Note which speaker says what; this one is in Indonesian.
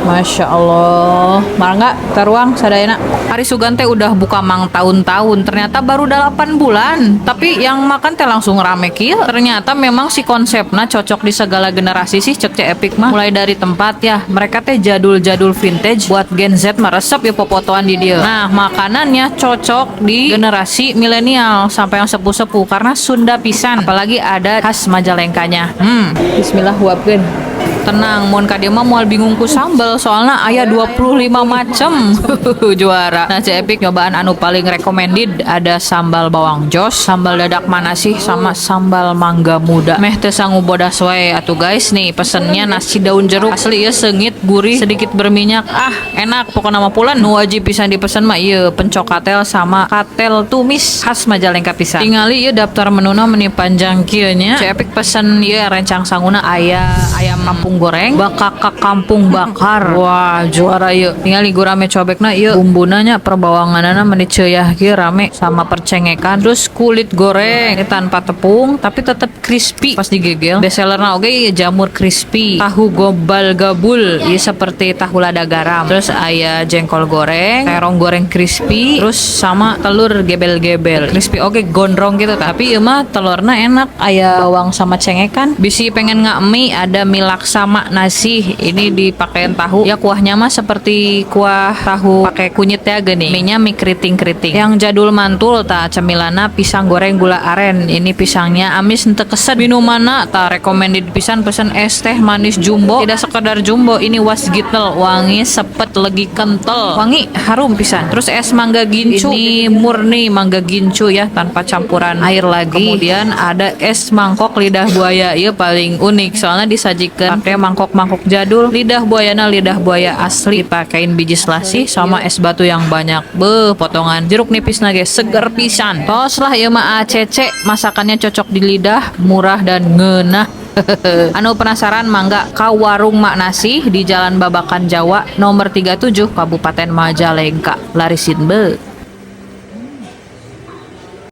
Speaker 1: Masya Allah. Mangga taruang sadayana. Ari Sugante udah buka mang tahun-tahun, ternyata baru 8 bulan. Tapi yang makan teh langsung rame kieu. Ternyata memang si konsepnya cocok di segala generasi sih cek Epic mah. Mulai dari tempat ya, mereka teh jadul-jadul vintage buat Gen Z mah resep ya popotoan di dia. Nah, makanannya cocok di generasi milenial sampai yang sepuh-sepuh karena Sunda pisan. Apalagi ada khas Majalengkanya. Bismillah huapkeun. Tenang, mun ka dieu mah moal bingung ku sambel soalnya aya 25 macem. Juara. Nah, Cek Epic nyobaan anu paling recommended ada sambal bawang jos, sambal dadak manasih sama sambal mangga muda. Meh teu sangu bodas wae atuh guys nih, pesennya nasi daun jeruk. Asli ieu seungit, gurih, sedikit berminyak. Ah, enak pokona mah pulan. Nu wajib pisan dipesen mah ieu pencok katel sama katel tumis khas Majalengka pisan. Tingali ieu daftar menuna meni panjang kieu nya. Cek Epic pesen ieu rencang sanguna aya ayam kampung goreng, bakak kampung bakar. Wah, juara yuk. Tinggal igu rame cobekna yuk. Bumbunanya perbawanganana meni ceuyah kieu rame sama percengekan. Terus kulit goreng tanpa tepung tapi tetap crispy pas digegel. Bestsellerna oge ieu jamur crispy. Tahu gobal gabul, ieu seperti tahu lada garam. Terus aya jengkol goreng, terong goreng crispy, terus sama telur gebel-gebel. Crispy oge gondrong gitu, tapi ieu mah telurna enak. Aya wang sama cengekan. Bisi pengen mie ada mie laksa sama nasi ini dipakein tahu ya, kuahnya mah seperti kuah tahu pakai kunyit ya gini, mie-nya mie keriting-keriting. Yang jadul mantul ta cemilana pisang goreng gula aren, ini pisangnya amis henteu keset. Minumanna ta recommended pisan pesen es teh manis jumbo, tidak sekedar jumbo, ini was gitel, wangi sepet legi kental, wangi harum pisan. Terus es mangga gincu, ini murni mangga gincu ya tanpa campuran air lagi. Kemudian ada es mangkok lidah buaya, iya paling unik soalnya disajikan mangkok-mangkok jadul, lidah buayana lidah buaya asli, dipakein biji selasih sama es batu yang banyak. Potongan jeruk nipis nage seger pisan. Tos lah ieu mah ACC, masakannya cocok di lidah, murah dan ngeunah. Anu penasaran mangga ka warung Mak Nasi di Jalan Babakan Jawa nomor 37 Kabupaten Majalengka. Larisin be.